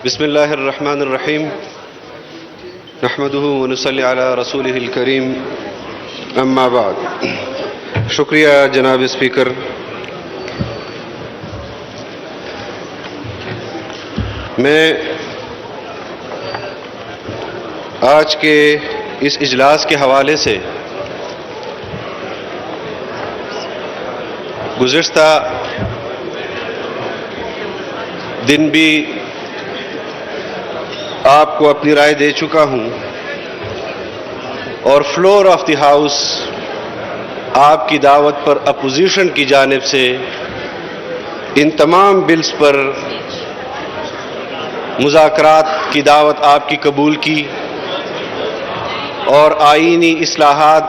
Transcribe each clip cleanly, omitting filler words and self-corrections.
بسم اللہ الرحمن الرحیم نحمدہ ونصلی علی رسولہ الکریم اما بعد. شکریہ جناب اسپیکر. میں آج کے اس اجلاس کے حوالے سے گزشتہ دن بھی آپ کو اپنی رائے دے چکا ہوں اور فلور آف دی ہاؤس آپ کی دعوت پر اپوزیشن کی جانب سے ان تمام بلز پر مذاکرات کی دعوت آپ کی قبول کی اور آئینی اصلاحات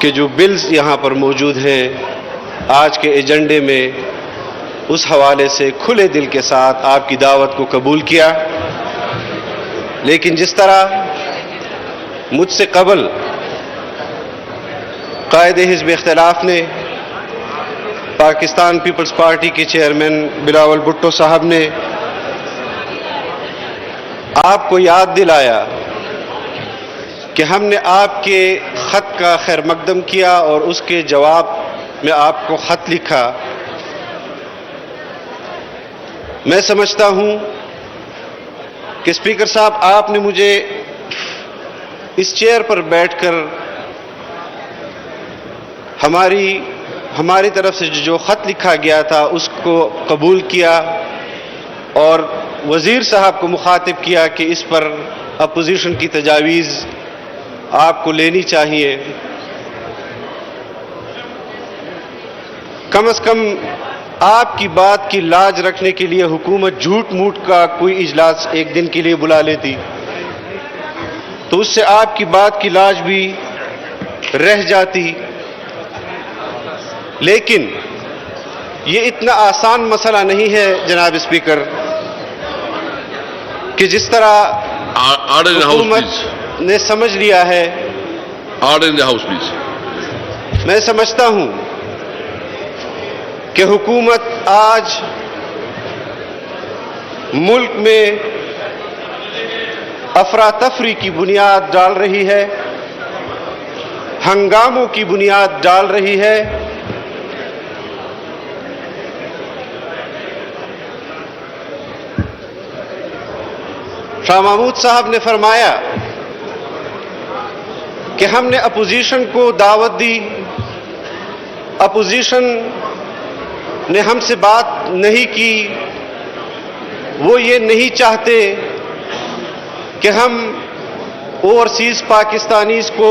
کے جو بلز یہاں پر موجود ہیں آج کے ایجنڈے میں اس حوالے سے کھلے دل کے ساتھ آپ کی دعوت کو قبول کیا. لیکن جس طرح مجھ سے قبل قائد حزب اختلاف نے، پاکستان پیپلز پارٹی کے چیئرمین بلاول بھٹو صاحب نے آپ کو یاد دلایا کہ ہم نے آپ کے خط کا خیر مقدم کیا اور اس کے جواب میں آپ کو خط لکھا. میں سمجھتا ہوں کہ اسپیکر صاحب آپ نے مجھے اس چیئر پر بیٹھ کر ہماری طرف سے جو خط لکھا گیا تھا اس کو قبول کیا اور وزیر صاحب کو مخاطب کیا کہ اس پر اپوزیشن کی تجاویز آپ کو لینی چاہیے. کم از کم آپ کی بات کی لاج رکھنے کے لیے حکومت جھوٹ موٹ کا کوئی اجلاس ایک دن کے لیے بلا لیتی تو اس سے آپ کی بات کی لاج بھی رہ جاتی. لیکن یہ اتنا آسان مسئلہ نہیں ہے جناب اسپیکر کہ جس طرح حکومت نے سمجھ لیا ہے. میں سمجھتا ہوں کہ حکومت آج ملک میں افراتفری کی بنیاد ڈال رہی ہے، ہنگاموں کی بنیاد ڈال رہی ہے. شاہ محمود صاحب نے فرمایا کہ ہم نے اپوزیشن کو دعوت دی، اپوزیشن نے ہم سے بات نہیں کی. وہ یہ نہیں چاہتے کہ ہم اوورسیز پاکستانیز کو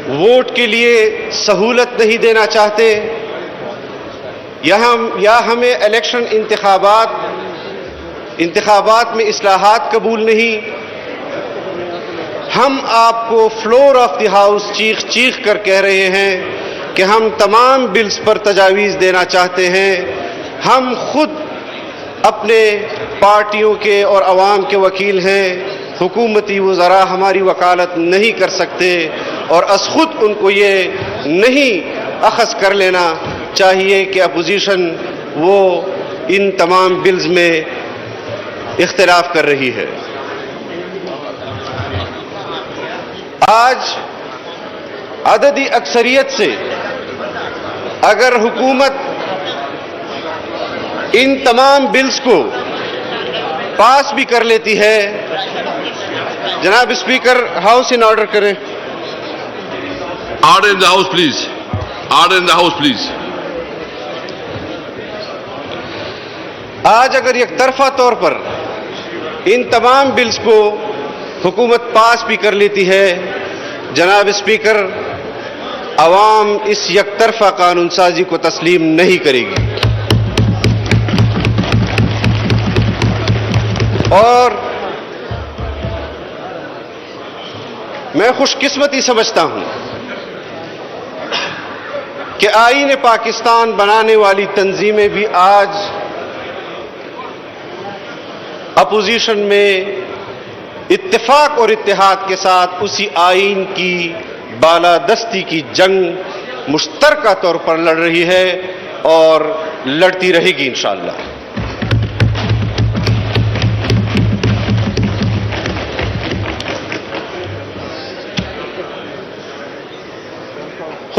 ووٹ کے لیے سہولت نہیں دینا چاہتے یا ہمیں الیکشن انتخابات میں اصلاحات قبول نہیں. ہم آپ کو فلور آف دی ہاؤس چیخ چیخ کر کہہ رہے ہیں کہ ہم تمام بلز پر تجاویز دینا چاہتے ہیں. ہم خود اپنے پارٹیوں کے اور عوام کے وکیل ہیں، حکومتی وزراء ہماری وکالت نہیں کر سکتے اور از خود ان کو یہ نہیں اخذ کر لینا چاہیے کہ اپوزیشن وہ ان تمام بلز میں اختلاف کر رہی ہے. آج عددی اکثریت سے اگر حکومت ان تمام بلز کو پاس بھی کر لیتی ہے، جناب اسپیکر ہاؤس ان آرڈر کریں. Order in the house please. Order in the house please. آج اگر یک طرفہ طور پر ان تمام بلز کو حکومت پاس بھی کر لیتی ہے، جناب اسپیکر عوام اس یک طرفہ قانون سازی کو تسلیم نہیں کرے گی. اور میں خوش قسمتی سمجھتا ہوں کہ آئین پاکستان بنانے والی تنظیمیں بھی آج اپوزیشن میں اتفاق اور اتحاد کے ساتھ اسی آئین کی بالادستی کی جنگ مشترکہ طور پر لڑ رہی ہے اور لڑتی رہے گی انشاءاللہ.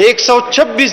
126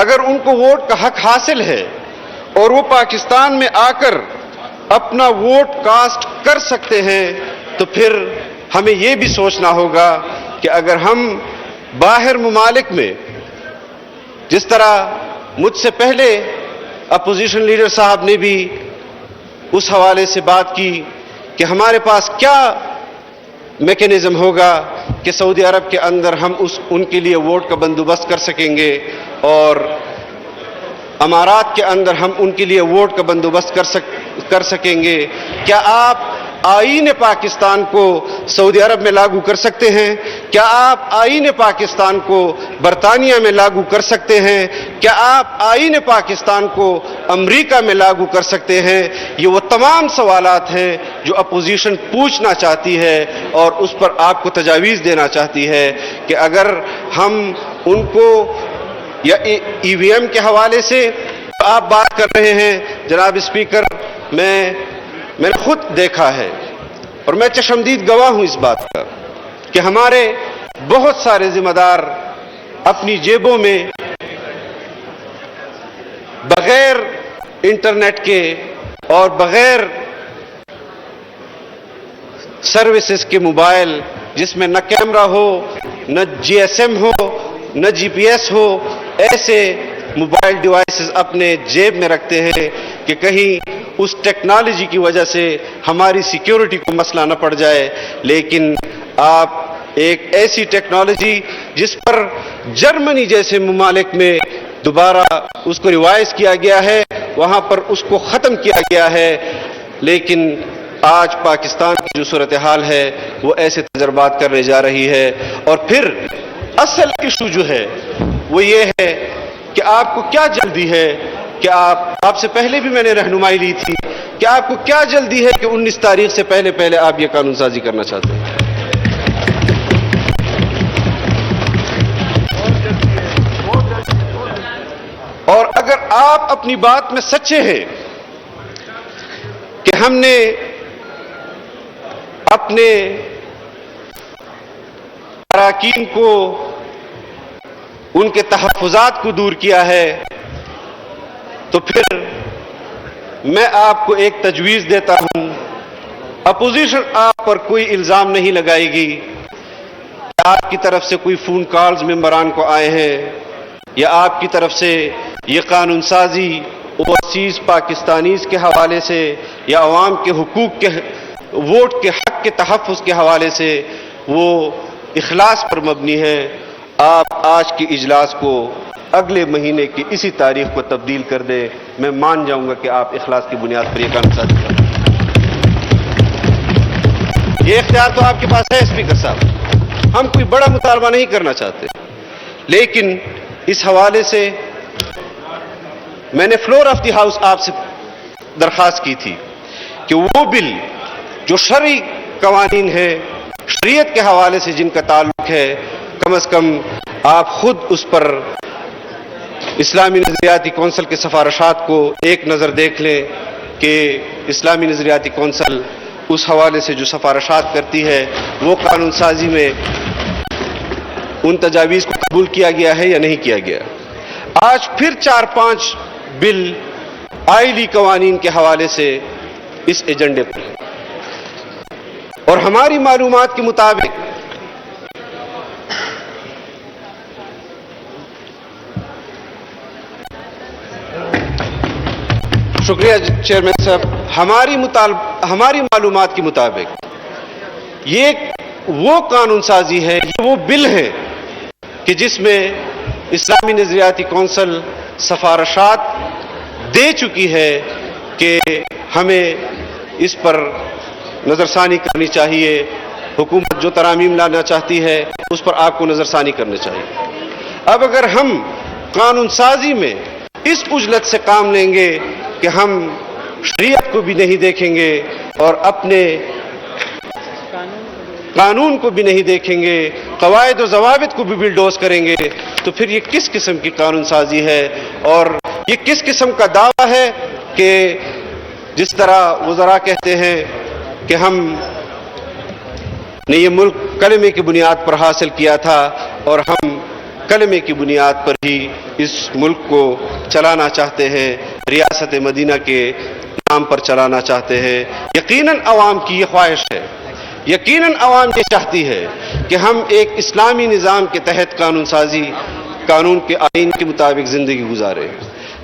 اگر ان کو ووٹ کا حق حاصل ہے اور وہ پاکستان میں آ کر اپنا ووٹ کاسٹ کر سکتے ہیں تو پھر ہمیں یہ بھی سوچنا ہوگا کہ اگر ہم باہر ممالک میں، جس طرح مجھ سے پہلے اپوزیشن لیڈر صاحب نے بھی اس حوالے سے بات کی کہ ہمارے پاس کیا میکینزم ہوگا کہ سعودی عرب کے اندر ہم ان کے لیے ووٹ کا بندوبست کر سکیں گے اور امارات کے اندر ہم ان کے لیے ووٹ کا بندوبست کر سکیں گے، کیا آپ آئین پاکستان کو سعودی عرب میں لاگو کر سکتے ہیں؟ کیا آپ آئین پاکستان کو برطانیہ میں لاگو کر سکتے ہیں؟ کیا آپ آئین پاکستان کو امریکہ میں لاگو کر سکتے ہیں؟ یہ وہ تمام سوالات ہیں جو اپوزیشن پوچھنا چاہتی ہے اور اس پر آپ کو تجاویز دینا چاہتی ہے کہ اگر ہم ان کو یا ای وی ایم کے حوالے سے آپ بات کر رہے ہیں، جناب اسپیکر، میں نے خود دیکھا ہے اور میں چشمدید گواہ ہوں اس بات کا کہ ہمارے بہت سارے ذمہ دار اپنی جیبوں میں بغیر انٹرنیٹ کے اور بغیر سروسز کے موبائل، جس میں نہ کیمرہ ہو، نہ جی ایس ایم ہو، نہ جی پی ایس ہو، ایسے موبائل ڈیوائسز اپنے جیب میں رکھتے ہیں کہ کہیں اس ٹیکنالوجی کی وجہ سے ہماری سیکیورٹی کو مسئلہ نہ پڑ جائے۔ لیکن آپ ایک ایسی ٹیکنالوجی جس پر جرمنی جیسے ممالک میں دوبارہ اس کو ریوائز کیا گیا ہے، وہاں پر اس کو ختم کیا گیا ہے، لیکن آج پاکستان کی جو صورتحال ہے وہ ایسے تجربات کرنے جا رہی ہے۔ اور پھر اصل ایشو جو ہے وہ یہ ہے کہ آپ کو کیا جلدی ہے کہ آپ سے پہلے بھی میں نے رہنمائی لی تھی کہ آپ کو کیا جلدی ہے کہ 19 تاریخ سے پہلے آپ یہ قانون سازی کرنا چاہتے ہیں؟ اور اگر آپ اپنی بات میں سچے ہیں کہ ہم نے اپنے اراکین کو ان کے تحفظات کو دور کیا ہے تو پھر میں آپ کو ایک تجویز دیتا ہوں، اپوزیشن آپ پر کوئی الزام نہیں لگائے گی کہ آپ کی طرف سے کوئی فون کالز ممبران کو آئے ہیں یا آپ کی طرف سے یہ قانون سازی اوورسیز پاکستانیز کے حوالے سے یا عوام کے حقوق کے ووٹ کے حق کے تحفظ کے حوالے سے وہ اخلاص پر مبنی ہے۔ آپ آج کے اجلاس کو اگلے مہینے کی اسی تاریخ کو تبدیل کر دیں، میں مان جاؤں گا کہ آپ اخلاص کی بنیاد پر یہ قانون سازی کریں۔ یہ اختیار تو آپ کے پاس ہے اسپیکر صاحب، ہم کوئی بڑا مطالبہ نہیں کرنا چاہتے، لیکن اس حوالے سے میں نے فلور آف دی ہاؤس آپ سے درخواست کی تھی کہ وہ بل جو شرعی قوانین ہیں، شریعت کے حوالے سے جن کا تعلق ہے، کم از کم آپ خود اس پر اسلامی نظریاتی کونسل کے سفارشات کو ایک نظر دیکھ لیں کہ اسلامی نظریاتی کونسل اس حوالے سے جو سفارشات کرتی ہے وہ قانون سازی میں ان تجاویز کو قبول کیا گیا ہے یا نہیں کیا گیا۔ آج پھر 4-5 بل آئلی قوانین کے حوالے سے اس ایجنڈے پر ہیں اور ہماری معلومات کے مطابق شکریہ چیئرمین صاحب، ہماری معلومات کے مطابق یہ وہ قانون سازی ہے، یہ وہ بل ہے کہ جس میں اسلامی نظریاتی کونسل سفارشات دے چکی ہے کہ ہمیں اس پر نظر ثانی کرنی چاہیے، حکومت جو ترامیم لانا چاہتی ہے اس پر آپ کو نظر ثانی کرنا چاہیے۔ اب اگر ہم قانون سازی میں اس عجلت سے کام لیں گے کہ ہم شریعت کو بھی نہیں دیکھیں گے اور اپنے قانون کو بھی نہیں دیکھیں گے، قواعد و ضوابط کو بھی بلڈوز کریں گے، تو پھر یہ کس قسم کی قانون سازی ہے اور یہ کس قسم کا دعویٰ ہے کہ جس طرح وزراء کہتے ہیں کہ ہم نے یہ ملک کلمے کی بنیاد پر حاصل کیا تھا اور ہم کلمے کی بنیاد پر ہی اس ملک کو چلانا چاہتے ہیں، ریاست مدینہ کے نام پر چلانا چاہتے ہیں۔ یقیناً عوام کی یہ خواہش ہے، یقیناً عوام یہ چاہتی ہے کہ ہم ایک اسلامی نظام کے تحت قانون سازی، قانون کے آئین کے مطابق زندگی گزاریں،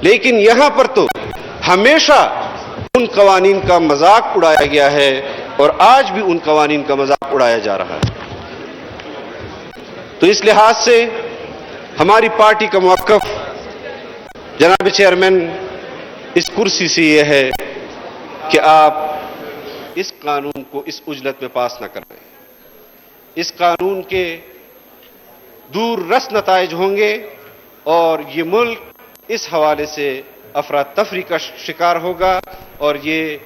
لیکن یہاں پر تو ہمیشہ ان قوانین کا مذاق اڑایا گیا ہے اور آج بھی ان قوانین کا مذاق اڑایا جا رہا ہے۔ تو اس لحاظ سے ہماری پارٹی کا موقف جناب چیئرمین اس کرسی سے یہ ہے کہ آپ اس قانون کو اس عجلت میں پاس نہ کریں۔ اس قانون کے دور رس نتائج ہوں گے اور یہ ملک اس حوالے سے افراتفری کا شکار ہوگا، اور یہ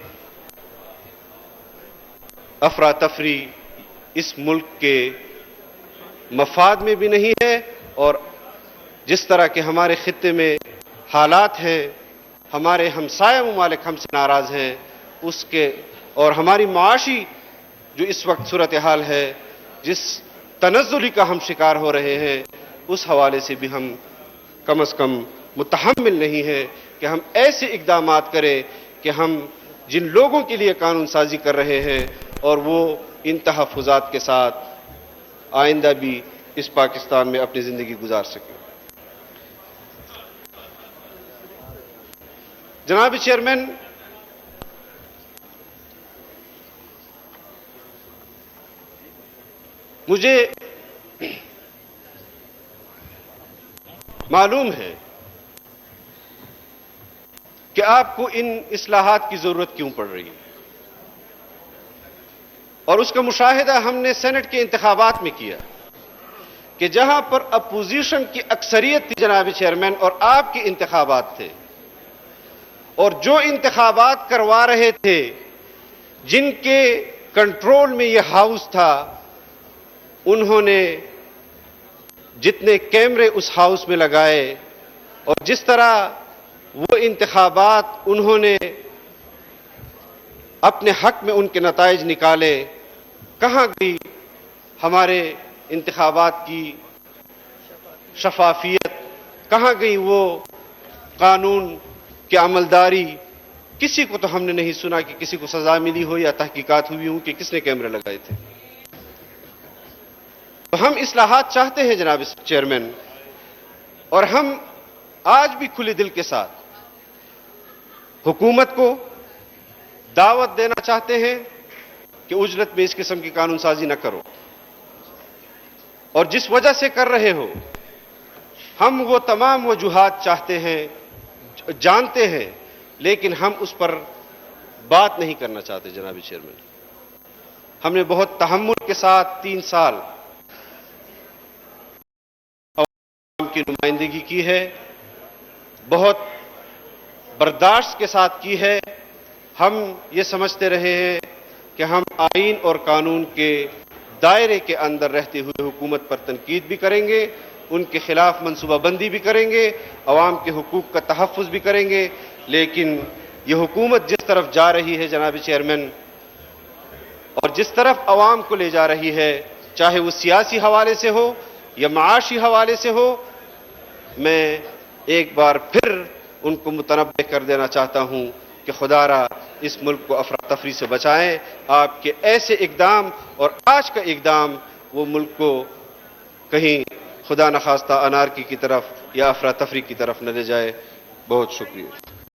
افراتفری اس ملک کے مفاد میں بھی نہیں ہے، اور جس طرح کے ہمارے خطے میں حالات ہیں، ہمارے ہمسایہ ممالک ہم سے ناراض ہیں اس کے، اور ہماری معاشی جو اس وقت صورتحال ہے، جس تنزلی کا ہم شکار ہو رہے ہیں، اس حوالے سے بھی ہم کم از کم متحمل نہیں ہیں کہ ہم ایسے اقدامات کریں کہ ہم جن لوگوں کے لیے قانون سازی کر رہے ہیں اور وہ ان تحفظات کے ساتھ آئندہ بھی اس پاکستان میں اپنی زندگی گزار سکیں۔ جناب چیئرمین، مجھے معلوم ہے کہ آپ کو ان اصلاحات کی ضرورت کیوں پڑ رہی ہے، اور اس کا مشاہدہ ہم نے سینٹ کے انتخابات میں کیا کہ جہاں پر اپوزیشن کی اکثریت تھی جناب چیئرمین، اور آپ کے انتخابات تھے، اور جو انتخابات کروا رہے تھے، جن کے کنٹرول میں یہ ہاؤس تھا، انہوں نے جتنے کیمرے اس ہاؤس میں لگائے اور جس طرح وہ انتخابات انہوں نے اپنے حق میں ان کے نتائج نکالے، کہاں گئی ہمارے انتخابات کی شفافیت، کہاں گئی وہ قانون کی عملداری؟ کسی کو تو ہم نے نہیں سنا کہ کسی کو سزا ملی ہو یا تحقیقات ہوئی ہوں کہ کس نے کیمرے لگائے تھے۔ تو ہم اصلاحات چاہتے ہیں جناب چیئرمین، اور ہم آج بھی کھلے دل کے ساتھ حکومت کو دعوت دینا چاہتے ہیں کہ اجلت میں اس قسم کی قانون سازی نہ کرو، اور جس وجہ سے کر رہے ہو ہم وہ تمام وجوہات چاہتے ہیں، جانتے ہیں، لیکن ہم اس پر بات نہیں کرنا چاہتے جناب چیئرمین۔ ہم نے بہت تحمل کے ساتھ 3 سال عوام کی نمائندگی کی ہے، بہت برداشت کے ساتھ کی ہے۔ ہم یہ سمجھتے رہے ہیں کہ ہم آئین اور قانون کے دائرے کے اندر رہتے ہوئے حکومت پر تنقید بھی کریں گے، ان کے خلاف منصوبہ بندی بھی کریں گے، عوام کے حقوق کا تحفظ بھی کریں گے، لیکن یہ حکومت جس طرف جا رہی ہے جناب چیئرمین، اور جس طرف عوام کو لے جا رہی ہے، چاہے وہ سیاسی حوالے سے ہو یا معاشی حوالے سے ہو، میں ایک بار پھر ان کو متنبہ کر دینا چاہتا ہوں کہ خدا را اس ملک کو افراتفری سے بچائیں۔ آپ کے ایسے اقدام اور آج کا اقدام وہ ملک کو کہیں خدا نخواستہ انارکی کی طرف یا افراتفری کی طرف نہ لے جائے۔ بہت شکریہ۔